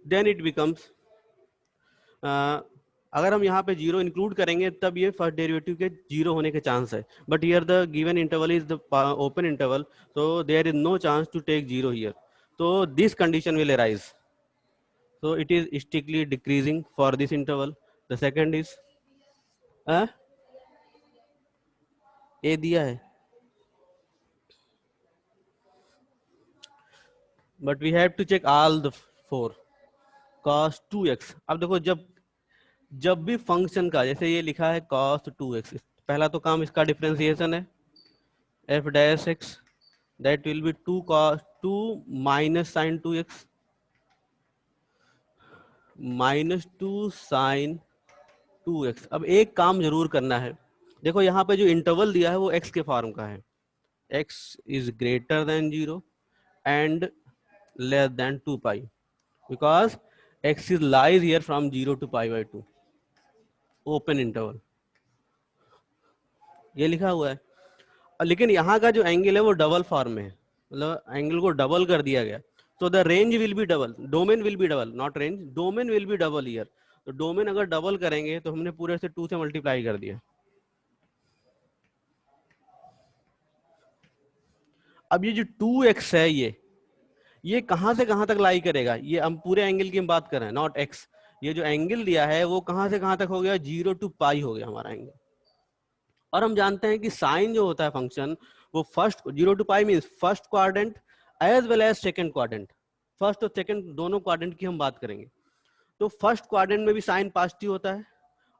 Then it becomes, अगर हम यहाँ पे जीरो इंक्लूड करेंगे तब ये फर्स्ट डेरिवेटिव के जीरो होने के चांस है, but here the given interval is the open interval, so there is no chance to take zero here, so this condition will arise, so it is strictly decreasing for this interval. The second is a दिया है, but we have to check all the four. cos 2x, अब देखो जब भी function का, जैसे ये लिखा है cos 2x, पहला तो काम इसका डिफरेंशिएशन है, f dash x that will be 2 cos 2 minus sin 2x minus 2 sin 2x. अब एक काम जरूर करना है, देखो यहाँ पे जो इंटरवल दिया है वो x के फॉर्म का है, x is greater than 0 and less than 2 pi, because x is lies here from 0 to pi by 2, open interval, ये लिखा हुआ है। लेकिन यहाँ का जो एंगल है वो डबल फॉर्म में है, मतलब एंगल को डबल कर दिया गया, तो the range will be double, domain will be double, not range, domain will be double here. तो डोमेन अगर डबल करेंगे तो हमने पूरे से 2 से मल्टीप्लाई कर दिया। अब ये जो 2x है ये कहां से कहां तक लाई करेगा, ये हम पूरे एंगल की हम बात कर रहे हैं, नॉट x। ये जो एंगल दिया है वो कहां से कहां तक हो गया, 0 to पाई हो गया हमारा एंगल। और हम जानते हैं कि साइन जो होता है फंक्शन वो first 0 to pi means first quadrant as well as second quadrant, first और सेकंड दोनों क्वाड्रेंट की हम बात करेंगे। तो फर्स्ट क्वाड्रेंट में भी साइन पॉजिटिव होता है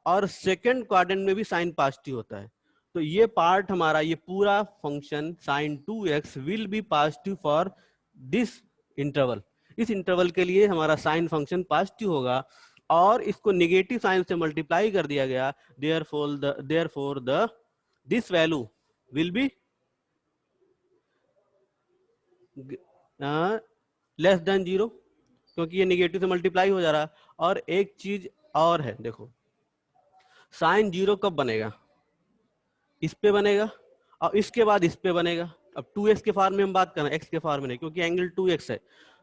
और सेकंड क्वाड्रेंट में भी साइन पॉजिटिव होता है। तो ये पार्ट हमारा, ये पूरा function sin 2x will be positive for this interval. इस इंटरवल के लिए हमारा साइन फंक्शन पॉजिटिव होगा और इसको नेगेटिव साइन से मल्टीप्लाई कर दिया गया, therefore the this value will be less than 0, क्योंकि ये नेगेटिव से मल्टीप्लाई हो जा रहा है। और एक चीज और है, देखो साइन 0 कब बनेगा, इस पे बनेगा और इसके बाद इस पे बनेगा। अब 2x के फॉर्म में हम बात कर रहे हैं, x के फॉर्म में नहीं, क्योंकि एंगल 2x है।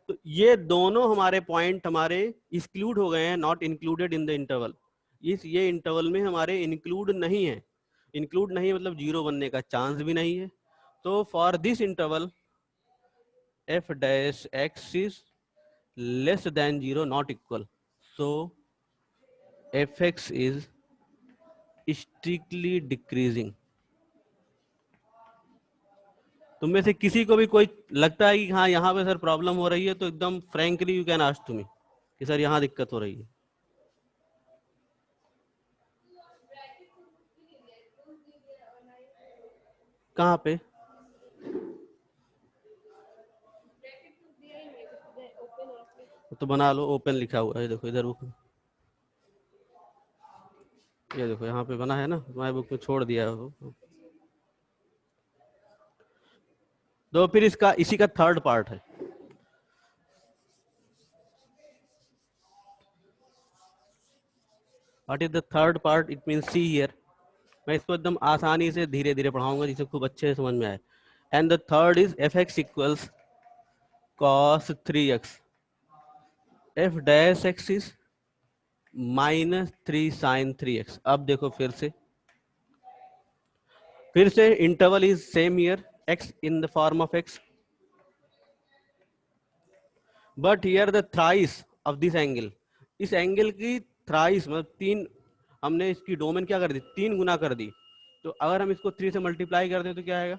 तो ये दोनों हमारे पॉइंट हमारे एक्सक्लूड हो गए हैं, not included in the interval. ये इंटरवल में हमारे इंक्लूड नहीं है, इंक्लूड नहीं मतलब 0 बनने का चांस भी नहीं है। तो for this interval f dash x is less than 0, not equal, so fx is strictly decreasing. तुम में से किसी को भी कोई लगता है कि हाँ यहाँ पे सर प्रॉब्लम हो रही है, तो एकदम frankly you can ask to me कि सर यहाँ दिक्कत हो रही है। कहाँ पे? तो बना लो, ओपन लिखा हुआ है, देखो इधर ओपन, ये देखो यहाँ पे बना है ना, माई बुक में छोड़ दिया है। तो फिर इसका इसी का थर्ड पार्ट है। What is the third part, it mean see here. मैं इसको एकदम आसानी से धीरे धीरे पढ़ाऊंगा जिसे खूब अच्छे से समझ में आए। And the third is F x equals cos 3x, F dash x is -3 sin 3x। अब देखो फिर से interval is same here, x in the form of x, but here the thrice of this angle, इस angle की thrice मतलब 3, हमने इसकी domain क्या कर दी, 3 गुना कर दी। तो अगर हम इसको 3 से मल्टीप्लाई कर दें तो क्या आएगा,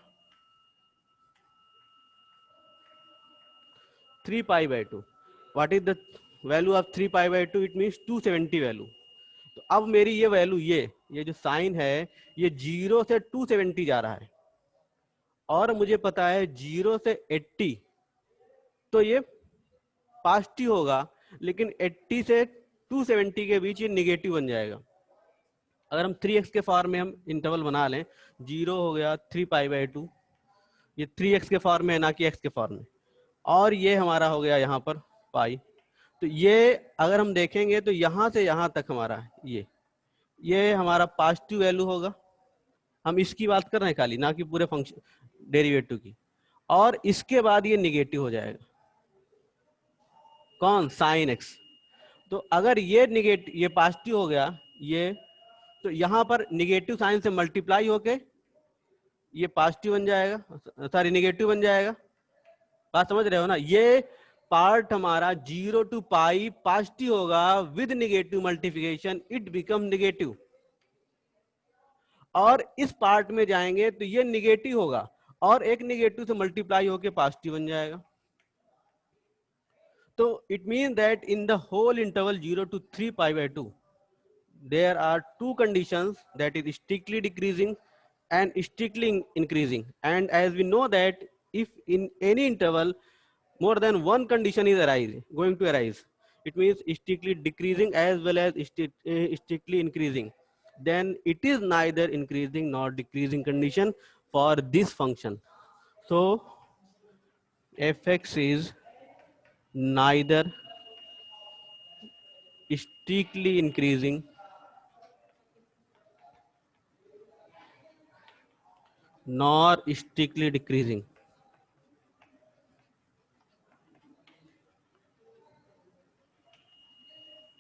3 pi by 2। What is the value of 3 pi by 2, it means 270 value. तो अब मेरी ये वैल्यू, ये जो साइन है ये 0 से 270 जा रहा है, और मुझे पता है 0 से 80 तो ये पॉजिटिव होगा, लेकिन 80 से 270 के बीच ये निगेटिव बन जाएगा। अगर हम 3x के फॉर्म में हम इंटरवल बना लें, 0 हो गया 3 पाई बाई 2, ये 3x के फॉर्म में है ना कि x के फॉर्म में, और ये हमारा हो गया यहाँ पर पाई। तो ये अगर हम देखेंगे तो यहाँ से यहाँ तक हमारा ये हमारा पॉजिटिव वैल्यू होगा। हम इसकी बात कर रहे हैं खाली, ना कि पूरे फंक्शन डेरिवेटिव की। और इसके बाद ये निगेटिव हो जाएगा, कौन, साइन एक्स। तो अगर ये निगेटिव, ये पॉजिटिव हो गया ये, तो यहां पर निगेटिव साइन से मल्टीप्लाई होके ये पॉजिटिव बन जाएगा, सॉरी निगेटिव बन जाएगा। बात समझ रहे हो ना? ये पार्ट हमारा 0 to पाई पॉजिटिव होगा, with negative multiplication it become negative. और इस पार्ट में जाएंगे तो ये निगेटिव होगा और एक निगेटिव से मल्टीप्लाई होके पॉजिटिव बन जाएगा। तो it mean that in the whole interval 0 to 3 pi by 2 there are two conditions, that is strictly decreasing and strictly increasing. And as we know that if in any interval more than one condition is going to arise, it means strictly decreasing as well as strictly increasing, then it is neither increasing nor decreasing condition for this function. So fx is neither strictly increasing nor strictly decreasing.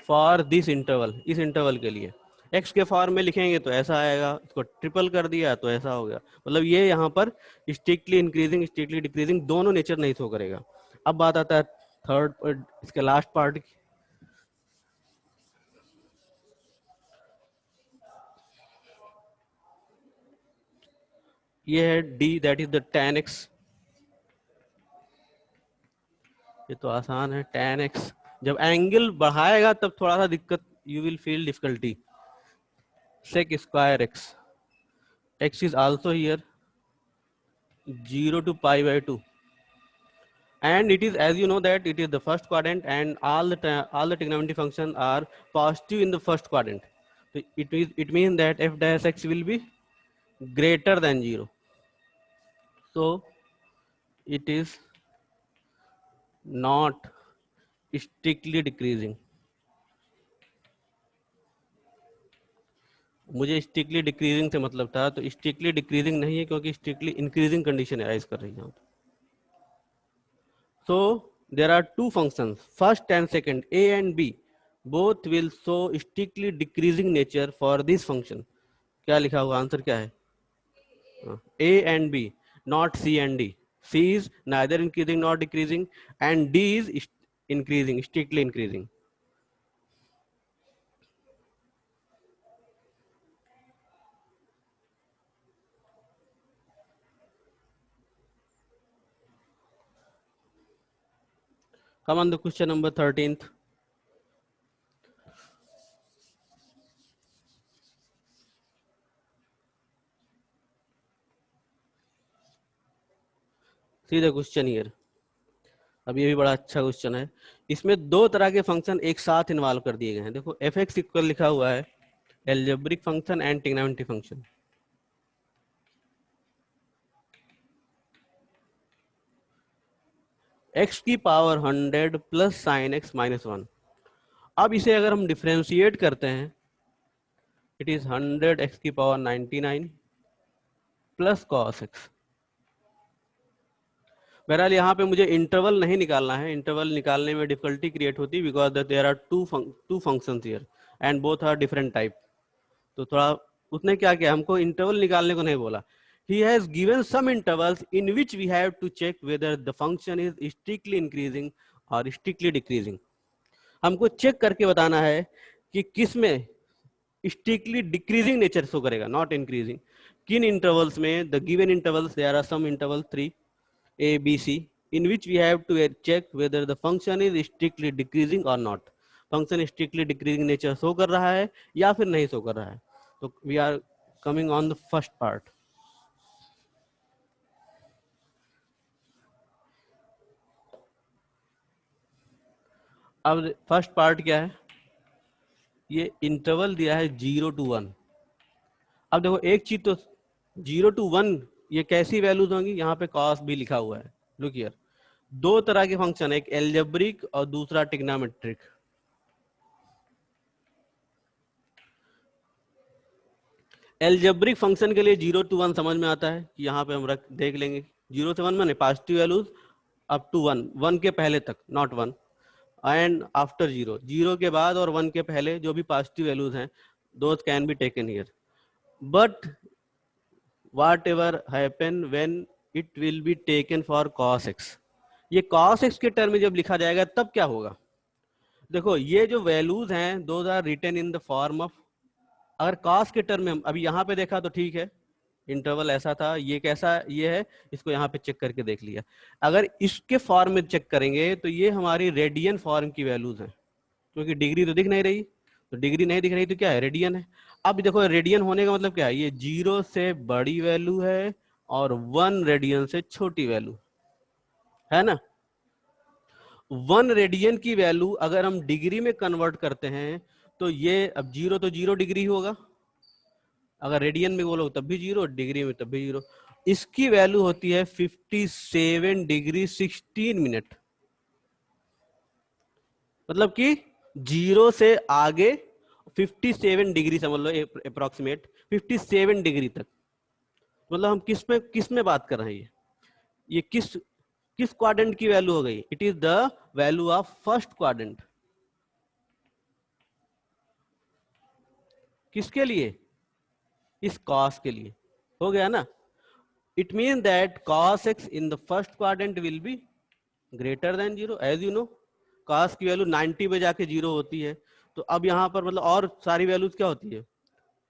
For this interval, इस interval के लिए x के form में लिखेंगे तो ऐसा आएगा, इसको ट्रिपल कर दिया तो ऐसा हो गया। मतलब ये यहाँ पर स्ट्रिक्टली इंक्रीजिंग स्ट्रिक्टली डिक्रीजिंग दोनों नेचर नहीं शो करेगा। अब बात आता है थर्ड, इसके लास्ट पार्ट की। ये है d, that is the tan x। ये तो आसान है, tan x जब एंगल बढ़ाएगा तब थोड़ा सा दिक्कत, you will feel difficulty. sec square x, x is also here 0 to pi by 2, and it is, as you know, that it is the first quadrant and all the trigonometry functions are positive in the first quadrant. So it means that f dash x will be greater than 0, so it is not strictly decreasing. मुझे strictly decreasing से मतलब था, तो strictly decreasing नहीं है क्योंकि strictly increasing condition arise कर रही है। So there are two functions, first and second, a and b, both will show strictly decreasing nature for this function. क्या लिखा हुआ आंसर क्या है? a and b, not c and d. c is neither increasing nor decreasing and d is increasing, strictly increasing. Come on, the question number 13th. See the question here. अब ये भी बड़ा अच्छा क्वेश्चन है। इसमें दो तरह के फंक्शन एक साथ इन्वॉल्व कर दिए गए हैं। देखो एफ एक्स इक्वल लिखा हुआ है algebraic function and trigonometry function. x की power 100 plus sine x minus 1। अब इसे अगर हम डिफ्रेंशिएट करते हैं, इट इज 100 x की पावर 99 प्लस कॉस एक्स। बहरहाल यहाँ पे मुझे इंटरवल नहीं निकालना है, इंटरवल निकालने में डिफिकल्टी क्रिएट होती है because there are two functions here and both are different type. तो थोड़ा उसने क्या किया, हमको इंटरवल निकालने को नहीं बोला। He has given some intervals in which we have to check whether the function is strictly increasing or strictly decreasing. हमको चेक करके बताना है कि किस में strictly decreasing nature शो करेगा, not increasing. किन intervals में, the given intervals, there are some intervals 3 a b c in which we have to check whether the function is strictly decreasing or not. Function strictly decreasing nature show कर रहा है या फिर नहीं show कर रहा है। तो we are coming on the first part. अब फर्स्ट पार्ट क्या है, ये इंटरवल दिया है 0 to 1। अब देखो एक चीज तो 0 to 1 ये कैसी वैल्यूज होंगी, यहाँ पे कॉस भी लिखा हुआ है। लुक हियर, दो तरह के फंक्शन, एक एल्जेब्रिक और दूसरा ट्रिग्नोमेट्रिक। एल्जेब्रिक फंक्शन के लिए 0 to 1 समझ में आता है कि यहाँ पे हम देख लेंगे 0 से 1 माने पॉजिटिव वैल्यूज अप टू 1, 1 के पहले तक, not 1। And after zero, zero के बाद और 1 के पहले जो भी पॉजिटिव वैल्यूज हैं those can be taken here, but what ever happen when it will be taken for cos x, ये cos x के टर्म में जब लिखा जाएगा तब क्या होगा? देखो ये जो वैल्यूज हैं those are written in the form of, अगर cos के टर्म में हम अभी यहाँ पे देखा तो ठीक है, इंटरवल ऐसा था, ये कैसा ये है, इसको यहाँ पे चेक करके देख लिया। अगर इसके फॉर्म में चेक करेंगे तो ये हमारी रेडियन फॉर्म की वैल्यूज हैं, क्योंकि डिग्री तो दिख नहीं रही, तो डिग्री नहीं दिख रही तो क्या है, रेडियन है। अब देखो रेडियन होने का मतलब क्या है, ये 0 से बड़ी वैल्यू है और 1 रेडियन से छोटी वैल्यू है ना। 1 रेडियन की वैल्यू अगर हम डिग्री में कन्वर्ट करते हैं तो ये, अब 0 तो 0 डिग्री होगा, अगर रेडियन में बोलो तब भी 0, डिग्री में तब भी 0। इसकी वैल्यू होती है 57 डिग्री 16 मिनट, मतलब कि 0 से आगे 57 डिग्री समझ लो, अप्रोक्सीमेट 57 डिग्री तक। मतलब हम किस में बात कर रहे हैं, ये किस क्वाड्रेंट की वैल्यू हो गई, it is the value of first quadrant. किसके लिए, इस कॉस के लिए, हो गया ना। It mean that cos x in the first quadrant will be greater than 0, as you know cos की वैल्यू 90 पे जाके 0 होती है, तो अब यहाँ पर मतलब और सारी वैल्यूज क्या होती है,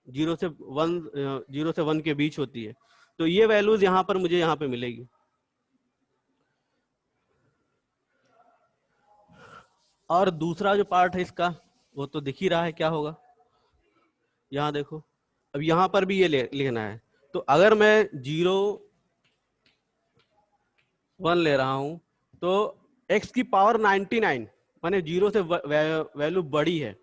0 से 1 के बीच होती है, तो ये वैल्यूज यहाँ पर मुझे यहाँ पे मिलेगी। और दूसरा जो पार्ट है इसका वो तो दिख ही रहा है क्या होगा, यहाँ देखो, अब यहाँ पर भी ये लिखना है, तो अगर मैं 0 1 ले रहा हूं तो x की पावर 99, माने 0 से वैल्यू बड़ी है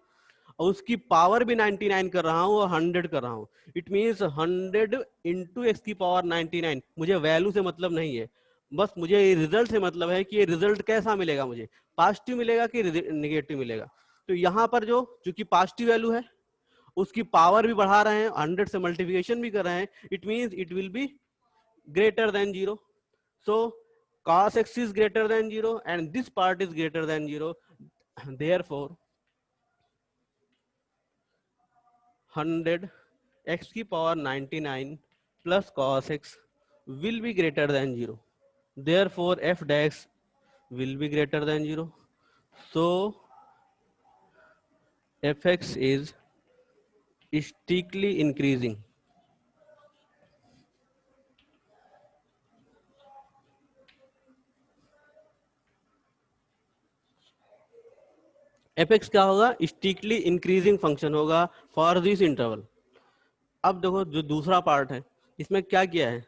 और उसकी पावर भी 99 कर रहा हूं और 100 कर रहा हूं, इट मींस 100 इंटू एक्स की पावर 99। मुझे वैल्यू से मतलब नहीं है, बस मुझे रिजल्ट से मतलब है कि ये रिजल्ट कैसा मिलेगा, मुझे पॉजिटिव मिलेगा कि निगेटिव मिलेगा। तो यहाँ पर जो चूंकि पॉजिटिव वैल्यू है उसकी पावर भी बढ़ा रहे हैं, 100 से मल्टीप्लिकेशन भी कर रहे हैं, it means it will be greater than 0. So cos x is greater than 0 and this part is greater than 0. Therefore 100 x की power 99 plus cos x will be greater than 0. Therefore f dash will be greater than 0. So fx is strictly increasing. fx क्या होगा, strictly increasing function होगा for this interval. अब देखो जो दूसरा part है इसमें क्या किया है,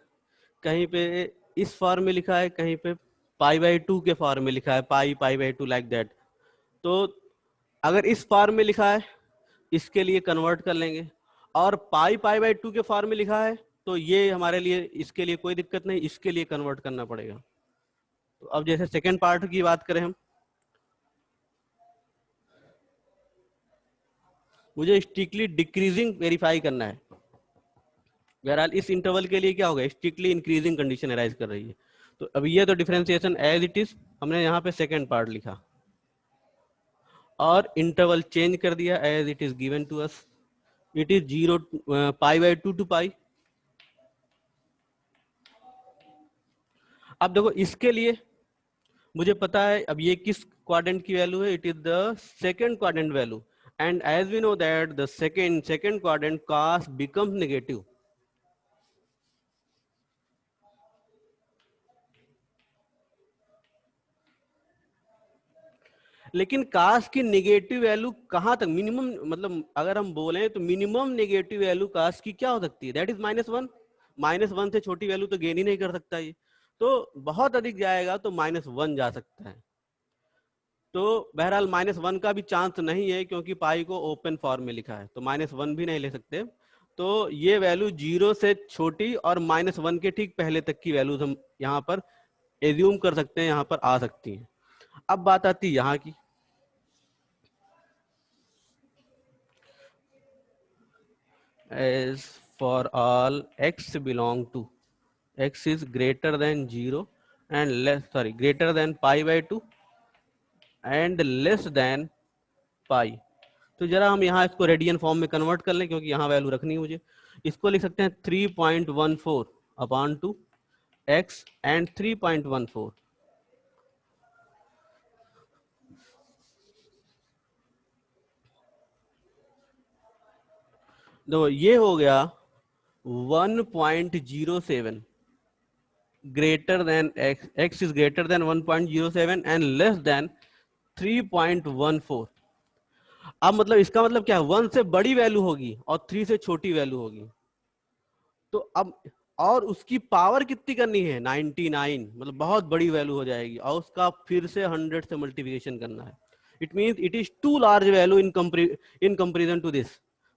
कहीं पे इस फॉर्म में लिखा है, कहीं पे π/2 के फॉर्म में लिखा है, π/2 लाइक दैट। तो अगर इस फॉर्म में लिखा है इसके लिए कन्वर्ट कर लेंगे, और π/2 के फॉर्म में लिखा है तो ये हमारे लिए, इसके लिए कोई दिक्कत नहीं, इसके लिए कन्वर्ट करना पड़ेगा। तो अब जैसे सेकेंड पार्ट की बात करें हम, मुझे स्ट्रिक्टली डिक्रीजिंग वेरीफाई करना है। बहरहाल इस इंटरवल के लिए क्या होगा, स्ट्रिक्टली इंक्रीजिंग कंडीशन अराइज कर रही है। तो अब ये तो डिफरेंशिएशन एज इट इज हमने यहाँ पे सेकेंड पार्ट लिखा और इंटरवल चेंज कर दिया as it is given to us, it is 0 π/2 to pi. अब देखो इसके लिए मुझे पता है अब ये किस क्वाड्रेंट की वैल्यू है, it is the second quadrant value, and as we know that the second quadrant cos becomes negative. लेकिन कास्ट की नेगेटिव वैल्यू कहां तक, मिनिमम मतलब अगर हम बोले तो मिनिमम नेगेटिव वैल्यू कास्ट की क्या हो सकती है, दैट इज -1। -1 से छोटी वैल्यू तो गेन ही नहीं कर सकता ये, तो बहुत अधिक जाएगा तो -1 जा सकता है। तो बहरहाल -1 का भी चांस नहीं है क्योंकि पाई को ओपन फॉर्म में लिखा है, तो -1 भी नहीं ले सकते। तो ये वैल्यू 0 से छोटी और -1 के ठीक पहले तक की वैल्यूज हम यहाँ पर एज्यूम कर सकते हैं, यहाँ पर आ सकती हैं। अब बात आती है यहाँ की, as for all x belong to x is greater than 0 and greater than π/2, and less than pi. तो जरा हम यहाँ इसको रेडियन फॉर्म में कन्वर्ट कर लें, क्योंकि यहाँ वैल्यू रखनी है मुझे। इसको लिख सकते हैं 3.14 अपॉन टू एक्स एंड 3.14। तो ये हो गया 1.07 greater than x is greater than 1.07 and less than 3.14। अब मतलब इसका मतलब क्या है, 1 से बड़ी वैल्यू होगी और 3 से छोटी वैल्यू होगी। तो अब और उसकी पावर कितनी करनी है, 99, मतलब बहुत बड़ी वैल्यू हो जाएगी, और उसका फिर से 100 से मल्टीप्लिकेशन करना है। It means it is too large value in comparison to this.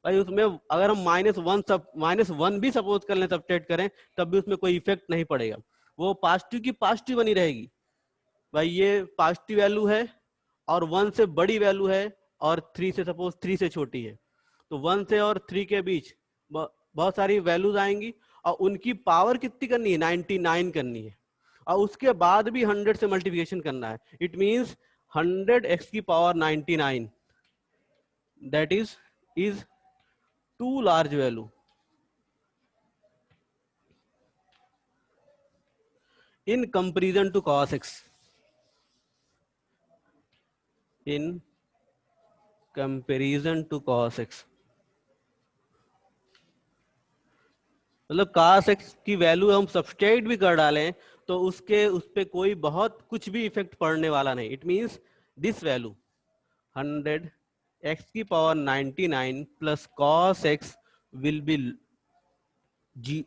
भाई उसमें अगर हम -1 भी सपोज कर लें, सब्ट्रैक्ट करें, तब भी उसमें कोई इफेक्ट नहीं पड़ेगा, वो पॉजिटिव की पॉजिटिव बनी रहेगी। भाई ये पॉजिटिव वैल्यू है और 1 से बड़ी वैल्यू है और 3 से सपोज 3 से छोटी है, तो 1 से और 3 के बीच बहुत सारी वैल्यूज आएंगी और उनकी पावर कितनी करनी है, 99 करनी है, और उसके बाद भी 100 से मल्टीप्लिकेशन करना है। इट मींस 100x की power 99, that is too large value in comparison to cos x, in comparison to cos x। मतलब cos x की वैल्यू हम सब्सट्रैक्ट भी कर डालें तो उसके उस पे कोई बहुत कुछ भी इफेक्ट पड़ने वाला नहीं। It means this value 100 x की power 99 plus cos x will be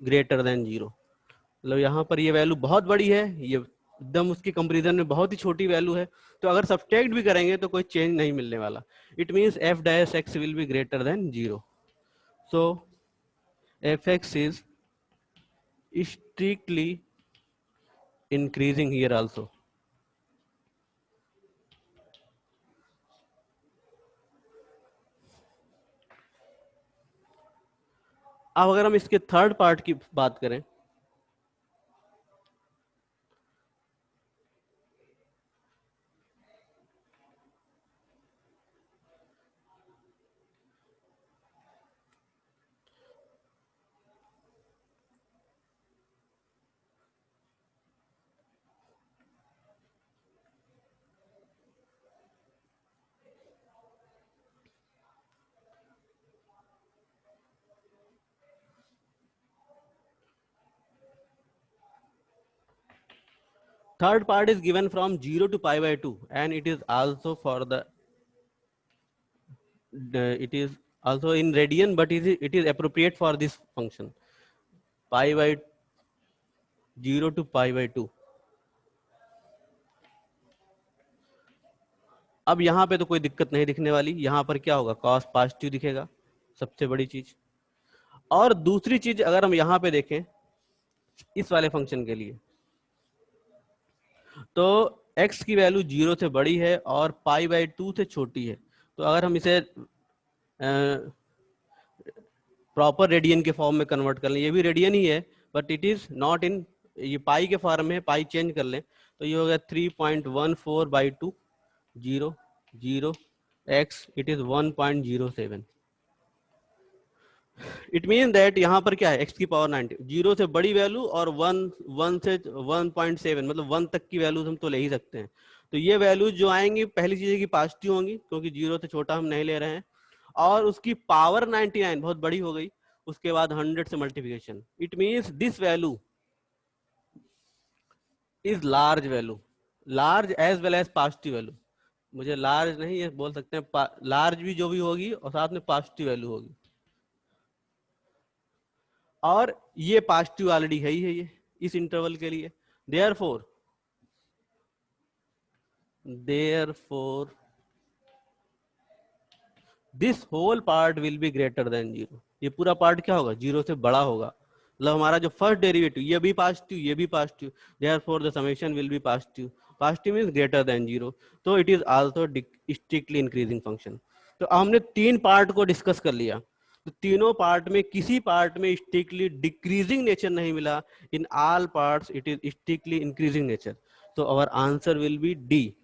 greater than 0। मतलब यहाँ पर ये वैल्यू बहुत बड़ी है, ये एकदम उसके कंपैरिजन में बहुत ही छोटी वैल्यू है, तो अगर सब्सट्रैक्ट भी करेंगे तो कोई चेंज नहीं मिलने वाला। It means f dash x will be greater than 0। So fx is strictly increasing here also। अब अगर हम इसके थर्ड पार्ट की बात करें, third part is given from 0 to pi by 2 and it is also for it is also in radian, but it is appropriate for this function pi by 0 to pi by 2। अब यहाँ पे तो कोई दिक्कत नहीं दिखने वाली, यहाँ पर क्या होगा, cos पॉजिटिव दिखेगा, सबसे बड़ी चीज। और दूसरी चीज अगर हम यहाँ पे देखें इस वाले फंक्शन के लिए, तो x की वैल्यू 0 से बड़ी है और पाई बाई 2 से छोटी है, तो अगर हम इसे प्रॉपर रेडियन के फॉर्म में कन्वर्ट कर लें, ये भी रेडियन ही है but it is not in, ये पाई के फॉर्म में, पाई चेंज कर लें तो ये हो गया 3.14 by 2 0 0 x, it is 1.07। It mean that यहाँ पर क्या है, x की पावर 90, 0 से बड़ी वैल्यू और 1 से 1.7, मतलब 1 तक की वैल्यूज हम तो ले ही सकते हैं। तो ये वैल्यूज जो आएंगी, पहली चीज की पॉजिटिव होंगी क्योंकि 0 से छोटा हम नहीं ले रहे हैं, और उसकी पावर 99 बहुत बड़ी हो गई, उसके बाद 100 से multiplication. It means this value is large value, large as well as positive value. मुझे लार्ज नहीं ये बोल सकते हैं, लार्ज भी जो भी होगी और साथ में पॉजिटिव वैल्यू होगी, और ये पॉजिटिव ऑलरेडी है ही है ये इस इंटरवल के लिए। Therefore this whole part will be greater than 0। ये पूरा पार्ट क्या होगा, 0 से बड़ा होगा, मतलब हमारा जो फर्स्ट डेरिवेटिव ये भी पॉजिटिव ये भी positive, therefore the summation will be positive, positive means greater than 0, तो it is also strictly increasing function. तो हमने 3 पार्ट को डिस्कस कर लिया, तो तीनों पार्ट में किसी पार्ट में स्ट्रिक्टली डिक्रीजिंग नेचर नहीं मिला, in all parts it is strictly increasing nature. तो our answer will be D,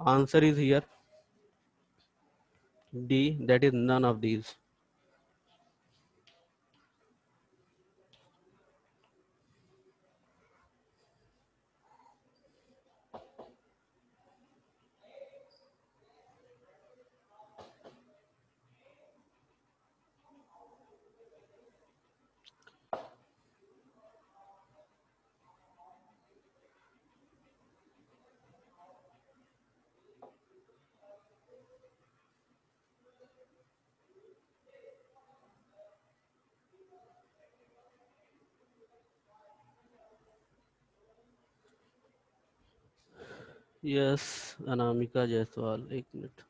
answer is here D, that is none of these. Yes, Anamika Jaiswal, एक मिनट.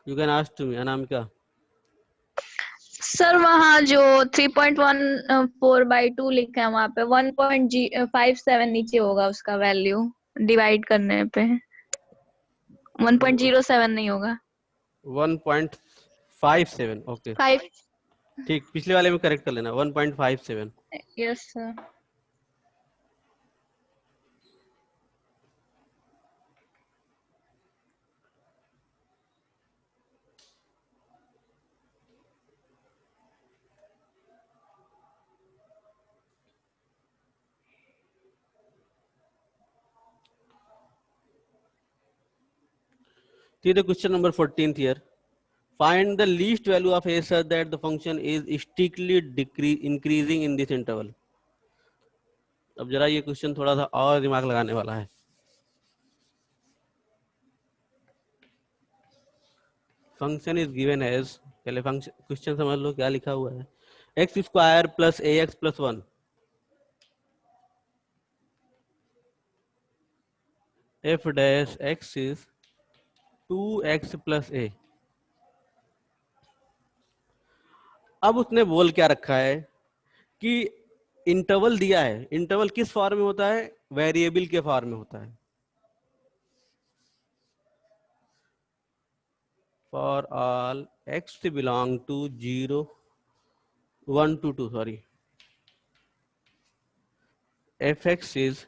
You can ask to me, Anamika. Sir वहाँ जो 3.14/2 लिखा है वहाँ पे 1.57 नीचे होगा उसका वैल्यू डिवाइड करने पे. 1.07 नहीं होगा. 1.57. ओके, 5. ठीक, पिछले वाले में करेक्ट कर लेना. 1.57. Yes sir. See the question number 14th here. Find the least value of a such that the function is strictly increasing in this interval. अब जरा ये क्वेश्चन थोड़ा सा और दिमाग लगाने वाला है. फंक्शन इज गिवन एज, पहले फंक्शन क्वेश्चन समझ लो क्या लिखा हुआ है. x square plus ax plus 1. f dash x is 2x plus a. अब उसने बोल क्या रखा है कि इंटरवल दिया है. इंटरवल किस फॉर्म में होता है? वेरिएबल के फॉर्म में होता है. For all x belong to 0 1 to 2, sorry, fx is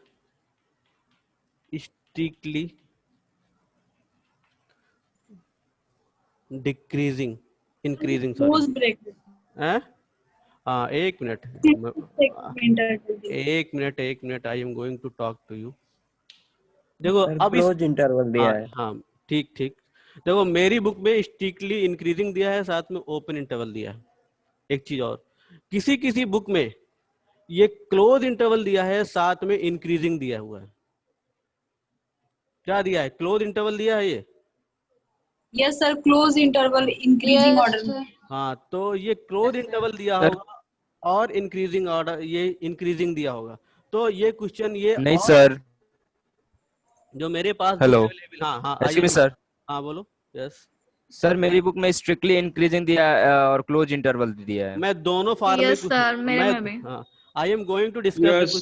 strictly decreasing, increasing, sorry. एक मिनट, एक मिनट, I am going to talk to you. देखो अब क्लोज इंटरवल दिया है. हाँ ठीक ठीक. देखो मेरी बुक में स्ट्रिक्टली इंक्रीजिंग दिया है, साथ में ओपन इंटरवल दिया है. एक चीज और, किसी किसी बुक में ये क्लोज इंटरवल दिया है, साथ में इंक्रीजिंग दिया हुआ है. क्या दिया है? क्लोज इंटरवल दिया है ये. Yes sir, close interval increasing order. हाँ, तो ये क्लोज इंटरवल दिया होगा और इंक्रीजिंग ऑर्डर, ये इंक्रीजिंग दिया होगा. तो ये क्वेश्चन ये नहीं सर, जो मेरे पास हेलो, हाँ हाँ आइए सर. हाँ बोलो. यस सर, मेरी बुक में स्ट्रिक्टली इंक्रीजिंग दिया है और क्लोज इंटरवल दिया है. मैं दोनों फॉर्म में, सर मेरे में भी. हाँ, I am going to discuss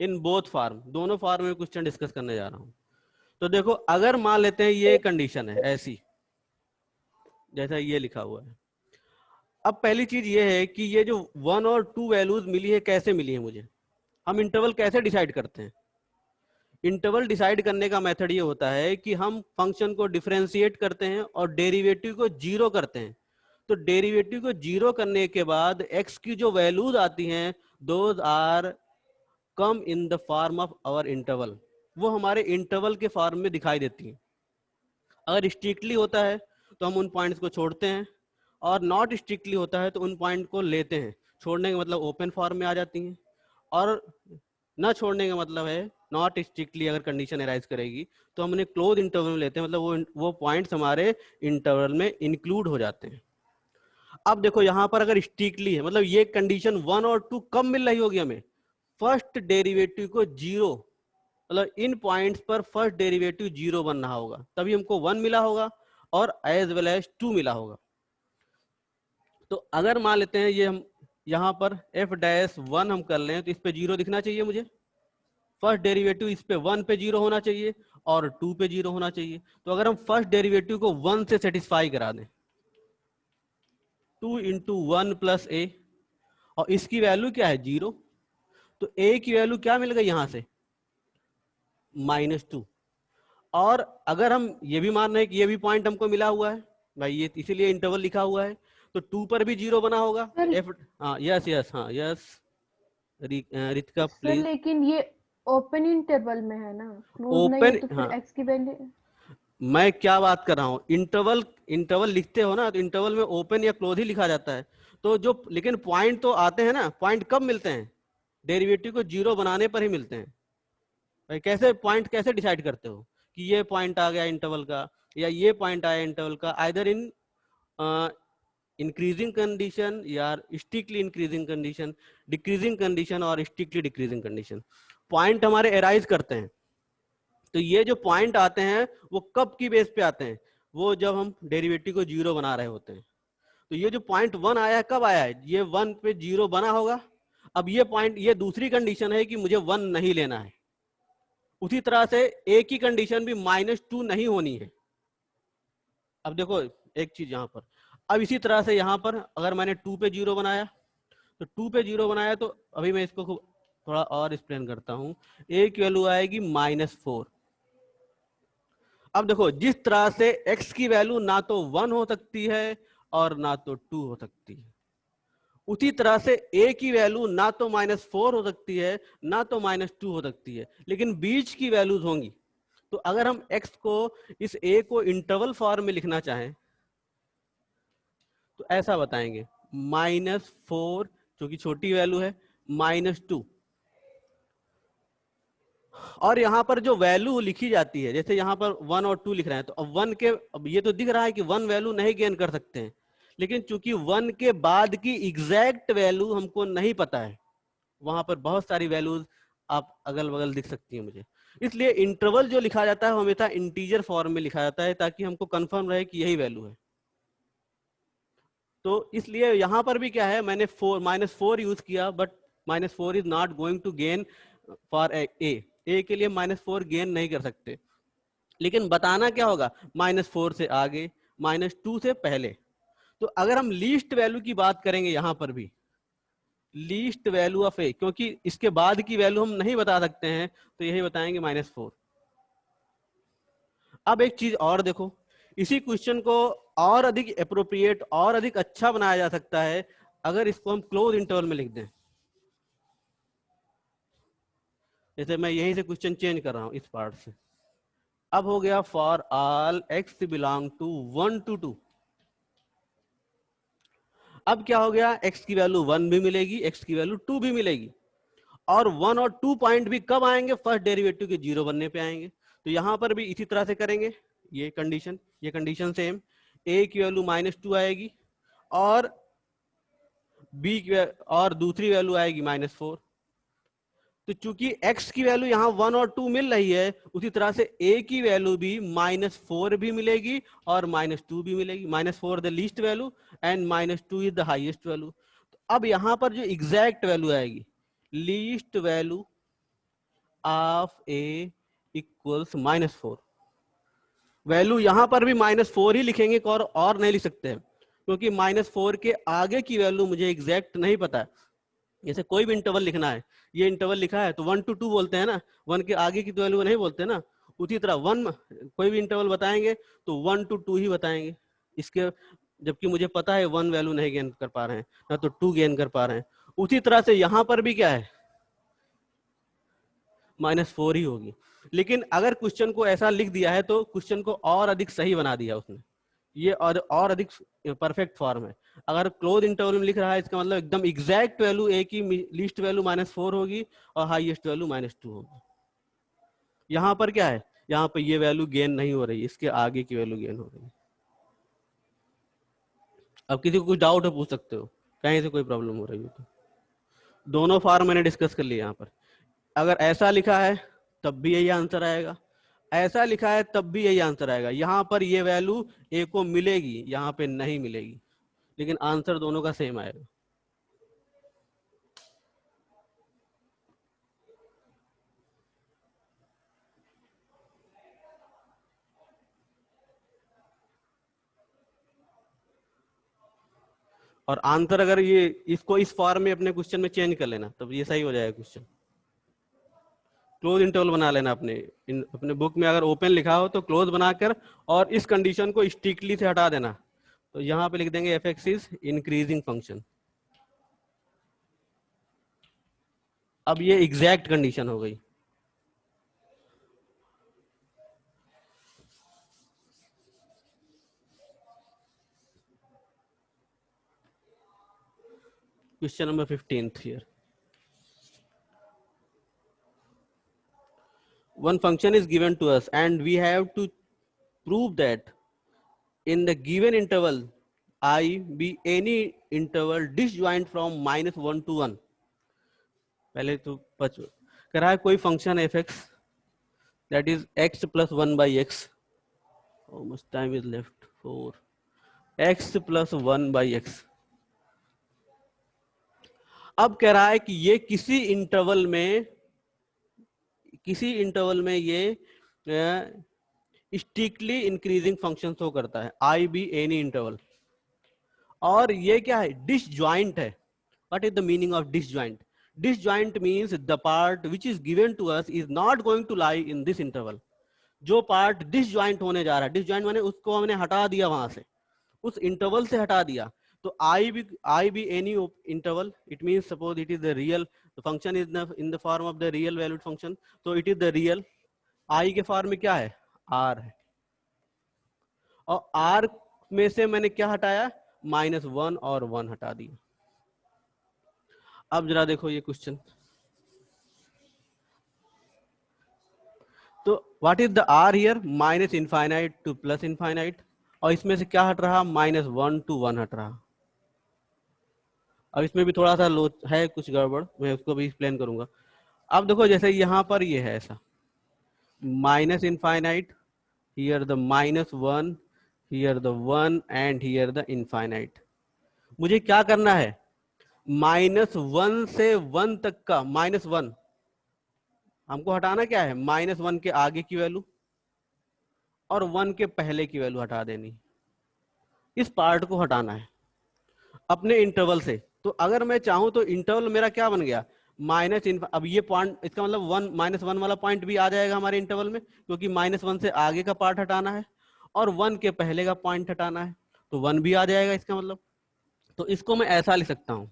in both form. दोनों फॉर्म में क्वेश्चन डिस्कस करने जा रहा हूँ. तो देखो, अगर मान लेते हैं ये कंडीशन है ऐसी जैसा ये लिखा हुआ है. अब पहली चीज ये है कि ये जो 1 और 2 वैल्यूज मिली है, कैसे मिली है मुझे? हम इंटरवल कैसे डिसाइड करते हैं? इंटरवल डिसाइड करने का मेथड ये होता है कि हम फंक्शन को डिफरेंशिएट करते हैं और डेरिवेटिव को 0 करते हैं. तो डेरिवेटिव को 0 करने के बाद x की जो वैल्यूज आती हैं, those are come in the form of our interval. वो हमारे इंटरवल के फॉर्म में दिखाई देती हैं. अगर स्ट्रिक्टली होता है तो हम उन पॉइंट्स को छोड़ते हैं, और नॉट स्ट्रिक्टली होता है तो उन पॉइंट को लेते हैं. छोड़ने का मतलब ओपन फॉर्म में आ जाती हैं, और ना छोड़ने का मतलब है नॉट स्ट्रिक्टली. अगर कंडीशन अराइज करेगी तो हम उन्हें क्लोज इंटरवल में लेते हैं, मतलब वो पॉइंट्स हमारे इंटरवल में इंक्लूड हो जाते हैं. अब देखो यहाँ पर अगर स्ट्रिक्टली है, मतलब ये कंडीशन 1 और 2 कब मिल रही होगी हमें? फर्स्ट डेरिवेटिव को 0, मतलब इन पॉइंट्स पर फर्स्ट डेरिवेटिव 0 बन रहा होगा, तभी हमको 1 मिला होगा और एज वेल एज 2 मिला होगा. तो अगर मान लेते हैं ये हम यहाँ पर f'1 हम कर लें, तो इस पे 0 दिखना चाहिए मुझे. फर्स्ट डेरिवेटिव इस पे 1 पे 0 होना चाहिए और 2 पे 0 होना चाहिए. तो अगर हम फर्स्ट डेरिवेटिव को 1 से सेटिस्फाई करा दें, 2 × 1 + a, और इसकी वैल्यू क्या है? 0. तो ए की वैल्यू क्या मिल गई यहां से, -2। और अगर हम ये भी मान रहे हैं कि ये भी पॉइंट हमको मिला हुआ है भाई, ये इसीलिए इंटरवल लिखा हुआ है, तो 2 पर भी 0 बना होगा। सर एफ, हाँ यस यस, हाँ यस रितिका सर प्लीज। लेकिन ये ओपन इंटरवल में है ना, क्लोज नहीं है, ओपन, तो फिर हाँ एक्स की वैल्यू। मैं क्या बात कर रहा हूँ, इंटरवल, इंटरवल लिखते हो ना तो इंटरवल में ओपन या क्लोज ही लिखा जाता है। तो जो लेकिन पॉइंट तो आते हैं ना, पॉइंट कब मिलते हैं, डेरिवेटिव को 0 बनाने पर ही मिलते हैं भाई। कैसे पॉइंट कैसे डिसाइड करते हो कि ये पॉइंट आ गया इंटरवल का या ये पॉइंट आया इंटरवल का, आइदर इन इंक्रीजिंग कंडीशन या strictly increasing condition, decreasing condition और स्ट्रिक्टली डिक्रीजिंग कंडीशन, पॉइंट हमारे एराइज करते हैं। तो ये जो पॉइंट आते हैं वो कब की बेस पे आते हैं, वो जब हम डेरिवेटिव को 0 बना रहे होते हैं। तो ये जो पॉइंट 1 आया है कब आया है, ये 1 पे 0 बना होगा। अब ये पॉइंट, ये दूसरी कंडीशन है कि मुझे 1 नहीं लेना है। उसी तरह से ए की कंडीशन भी -2 नहीं होनी है। अब देखो एक चीज यहां पर, अब इसी तरह से यहां पर अगर मैंने 2 पे 0 बनाया, तो 2 पे 0 बनाया, तो अभी मैं इसको थोड़ा और एक्सप्लेन करता हूं। ए की वैल्यू आएगी -4। अब देखो जिस तरह से x की वैल्यू ना तो 1 हो सकती है और ना तो 2 हो सकती है, उसी तरह से a की वैल्यू ना तो -4 हो सकती है ना तो -2 हो सकती है, लेकिन बीच की वैल्यूज होंगी। तो अगर हम x को, इस a को इंटरवल फॉर्म में लिखना चाहें तो ऐसा बताएंगे, -4 जो कि छोटी वैल्यू है, -2। और यहाँ पर जो वैल्यू लिखी जाती है, जैसे यहाँ पर 1 और 2 लिख रहे हैं, तो अब 1 के, अब ये तो दिख रहा है कि 1 वैल्यू नहीं गेन कर सकते हैं, लेकिन चूंकि 1 के बाद की एग्जैक्ट वैल्यू हमको नहीं पता है, वहां पर बहुत सारी वैल्यूज आप अगल बगल दिख सकती है मुझे, इसलिए इंटरवल जो लिखा जाता है वो हमेशा इंटीजर फॉर्म में लिखा जाता है ताकि हमको कंफर्म रहे कि यही वैल्यू है। तो इसलिए यहां पर भी क्या है, मैंने -4 यूज किया, but -4 is not going to gain for a के लिए -4 गेन नहीं कर सकते, लेकिन बताना क्या होगा, -4 से आगे, -2 से पहले। तो अगर हम लीस्ट वैल्यू की बात करेंगे यहां पर भी, लीस्ट वैल्यू ऑफ ए, क्योंकि इसके बाद की वैल्यू हम नहीं बता सकते हैं, तो यही बताएंगे -4। अब एक चीज और देखो, इसी क्वेश्चन को और अधिक एप्रोप्रिएट और अधिक अच्छा बनाया जा सकता है अगर इसको हम क्लोज इंटरवल में लिख दें। जैसे मैं यहीं से क्वेश्चन चेंज कर रहा हूं इस पार्ट से, अब हो गया for all x belong to 1 to 2। अब क्या हो गया, x की वैल्यू 1 भी मिलेगी, x की वैल्यू 2 भी मिलेगी, और 1 और 2 पॉइंट भी कब आएंगे, फर्स्ट डेरिवेटिव के 0 बनने पे आएंगे। तो यहां पर भी इसी तरह से करेंगे, ये कंडीशन सेम, a की वैल्यू -2 आएगी और b की और दूसरी वैल्यू आएगी -4। तो चूंकि x की वैल्यू यहाँ 1 और 2 मिल रही है, उसी तरह से a की वैल्यू भी -4 भी मिलेगी और -2 भी मिलेगी। -4 the least value and -2 is the highest value. तो अब यहाँ पर जो एग्जैक्ट वैल्यू आएगी, least value of a equals -4, value यहाँ पर भी -4 ही लिखेंगे और नहीं लिख सकते हैं, क्योंकि -4 के आगे की वैल्यू मुझे एग्जैक्ट नहीं पता है। जैसे कोई भी इंटरवल लिखना है, ये इंटरवल लिखा है तो 1 to 2 बोलते हैं ना, 1 के आगे की तो वैल्यू नहीं बोलते ना। उसी तरह कोई भी इंटरवल बताएंगे तो 1 to 2 ही बताएंगे इसके, जबकि मुझे पता है 1 वैल्यू नहीं गेन कर पा रहे हैं ना तो 2 गेन कर पा रहे हैं। उसी तरह से यहाँ पर भी क्या है, -4 ही होगी। लेकिन अगर क्वेश्चन को ऐसा लिख दिया है तो क्वेश्चन को और अधिक सही बना दिया उसने, ये और अधिक परफेक्ट फॉर्म है। अगर क्लोज इंटरवल में लिख रहा है, इसका मतलब एकदम एग्जैक्ट वैल्यू ए की लीस्ट वैल्यू -4 होगी और हाईएस्ट वैल्यू -2 होगी। यहाँ पर क्या है, यहाँ पर ये वैल्यू गेन नहीं हो रही, इसके आगे की वैल्यू गेन हो रही है। अब किसी को कुछ डाउट है पूछ सकते हो, कहीं से कोई प्रॉब्लम हो रही हो तो। दोनों फॉर्म मैंने डिस्कस कर लिया। यहाँ पर अगर ऐसा लिखा है तब भी यही आंसर आएगा, ऐसा लिखा है तब भी यही आंसर आएगा। यहाँ पर ये वैल्यू ए को मिलेगी, यहाँ पे नहीं मिलेगी, लेकिन आंसर दोनों का सेम आएगा। और आंसर अगर ये इसको इस फॉर्म में अपने क्वेश्चन में चेंज कर लेना तब ये सही हो जाएगा क्वेश्चन। क्लोज इंटरवल बना लेना अपने बुक में, अगर ओपन लिखा हो तो क्लोज बनाकर और इस कंडीशन को स्ट्रिक्टली से हटा देना। तो यहाँ पे लिख देंगे F x is increasing function. अब ये एग्जैक्ट कंडीशन हो गई। Question number 15th here. One function is given to us and we have to prove that in the given interval I be any interval disjoint from -1 to 1. पहले तो कह रहा है कोई function F x that is x plus 1 by x. How much time is left? 4. x plus 1 by x. अब कह रहा है कि ये किसी इंटरवल में ये स्ट्रिक्टली इंक्रीजिंग फंक्शन शो करता है, आई बी एनी इंटरवल। और ये क्या है? डिसजॉइंट है। What is the meaning of disjoint? Disjoint means the part which is given to us is not going to lie in this interval. जो part disjoint होने जा रहा है, डिसजॉइंट माने उसको हमने हटा दिया, वहां से उस इंटरवल से हटा दिया। तो I be any interval, it means suppose it is the real function is in the form of the real valued function, तो it is the real. I के फॉर्म में क्या है? आर है। और आर में से मैंने क्या हटाया? -1 और 1 हटा दिया। अब जरा देखो ये क्वेश्चन। तो what is the R here? -∞ To +∞। और इसमें से क्या हट रहा? -1 to 1 हट रहा। अब इसमें भी थोड़ा सा है कुछ गड़बड़, मैं उसको भी एक्सप्लेन करूंगा। अब देखो जैसे यहाँ पर ये है ऐसा -∞, here the -1, here the 1 and here the infinite। मुझे क्या करना है? -1 से 1 तक का -1 हमको हटाना क्या है? -1 के आगे की वैल्यू और 1 के पहले की वैल्यू हटा देनी। इस पार्ट को हटाना है अपने इंटरवल से। तो अगर मैं चाहूं तो इंटरवल मेरा क्या बन गया? अब ये पॉइंट, इसका मतलब -1 वाला पॉइंट भी आ जाएगा हमारे इंटरवल में, क्योंकि -1 से आगे का पार्ट हटाना है और 1 के पहले का पॉइंट हटाना है, तो 1 भी आ जाएगा इसका मतलब। तो इसको मैं ऐसा लिख सकता हूं,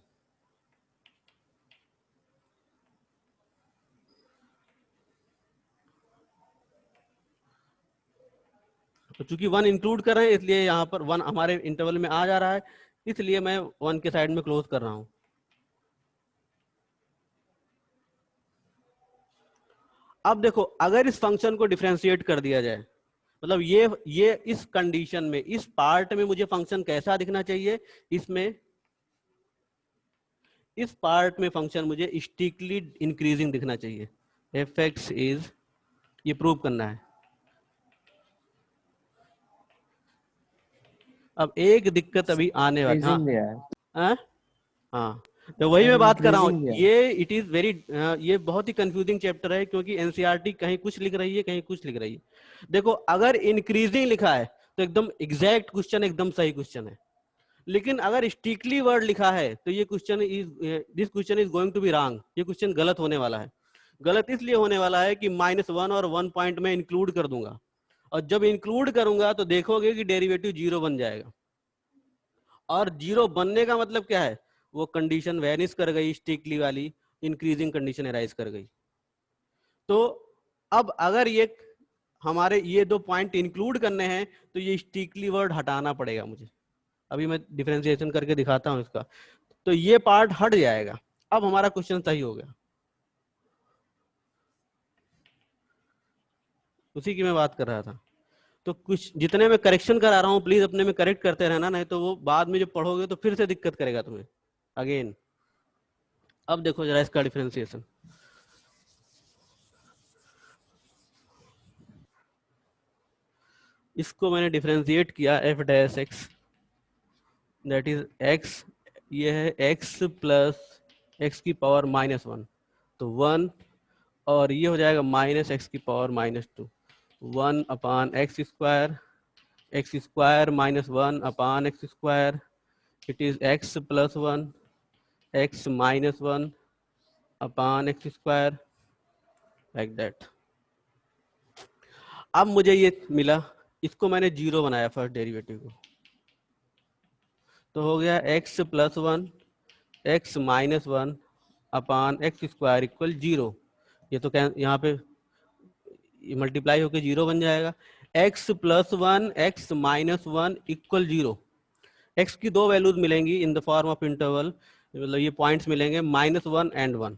तो चूंकि 1 इंक्लूड कर रहे हैं इसलिए यहाँ पर 1 हमारे इंटरवल में आ जा रहा है, इसलिए मैं 1 के साइड में क्लोज कर रहा हूं। अब देखो अगर इस फंक्शन को डिफरेंशिएट कर दिया जाए, मतलब ये इस कंडीशन में, इस पार्ट में मुझे फंक्शन कैसा दिखना चाहिए? इस पार्ट में फंक्शन मुझे स्ट्रिक्टली इंक्रीजिंग दिखना चाहिए। एफ एक्स इज, ये प्रूव करना है। अब एक दिक्कत अभी आने वाली, हाँ तो वही मैं बात कर रहा हूँ। ये इट इज वेरी, ये बहुत ही कंफ्यूजिंग चैप्टर है, क्योंकि एनसीईआरटी कहीं कुछ लिख रही है, कहीं कुछ लिख रही है। देखो अगर इंक्रीजिंग लिखा है तो एकदम एग्जैक्ट क्वेश्चन, एकदम सही क्वेश्चन है। लेकिन अगर स्ट्रिक्टली वर्ड लिखा है तो ये question this question is going to be wrong. ये क्वेश्चन गलत होने वाला है। गलत इसलिए होने वाला है कि -1 और 1 पॉइंट में इंक्लूड कर दूंगा, और जब इंक्लूड करूंगा तो देखोगे कि डेरिवेटिव 0 बन जाएगा। और 0 बनने का मतलब क्या है? वो कंडीशन वैनिश कर गई, स्ट्रिक्टली वाली इंक्रीजिंग कंडीशन अराइज कर गई। तो अब अगर ये हमारे ये 2 पॉइंट इंक्लूड करने हैं तो ये स्ट्रिक्टली वर्ड हटाना पड़ेगा मुझे। अभी मैं डिफरेंशिएशन करके दिखाता हूं इसका। तो ये पार्ट हट जाएगा। अब हमारा क्वेश्चन सही हो गया। उसी की मैं बात कर रहा था। तो कुछ जितने मैं करेक्शन करा रहा हूं प्लीज अपने में करेक्ट करते रहना, नहीं तो वो बाद में जब पढ़ोगे तो फिर से दिक्कत करेगा तुम्हें अगेन। अब देखो जरा इसका डिफरेंशिएशन। इसको मैंने डिफरेंशिएट किया F dash x, that is x, ये है एक्स प्लस एक्स की पावर -1, तो 1, और ये हो जाएगा -x की power -2, 1 upon x square -1 upon x square, it is x plus 1 x minus 1 upon x square like that. अब मुझे ये मिला, इसको मैंने जीरो बनाया फर्स्ट डेरिवेटिव को, तो हो गया x plus 1 x minus 1 upon x square equal zero. ये तो यहाँ पे मल्टीप्लाई होकर जीरो बन जाएगा। x plus 1 x minus 1 equal zero. x की दो वैल्यूज मिलेंगी इन द फॉर्म ऑफ इंटरवल, मतलब ये पॉइंट्स मिलेंगे -1 and 1।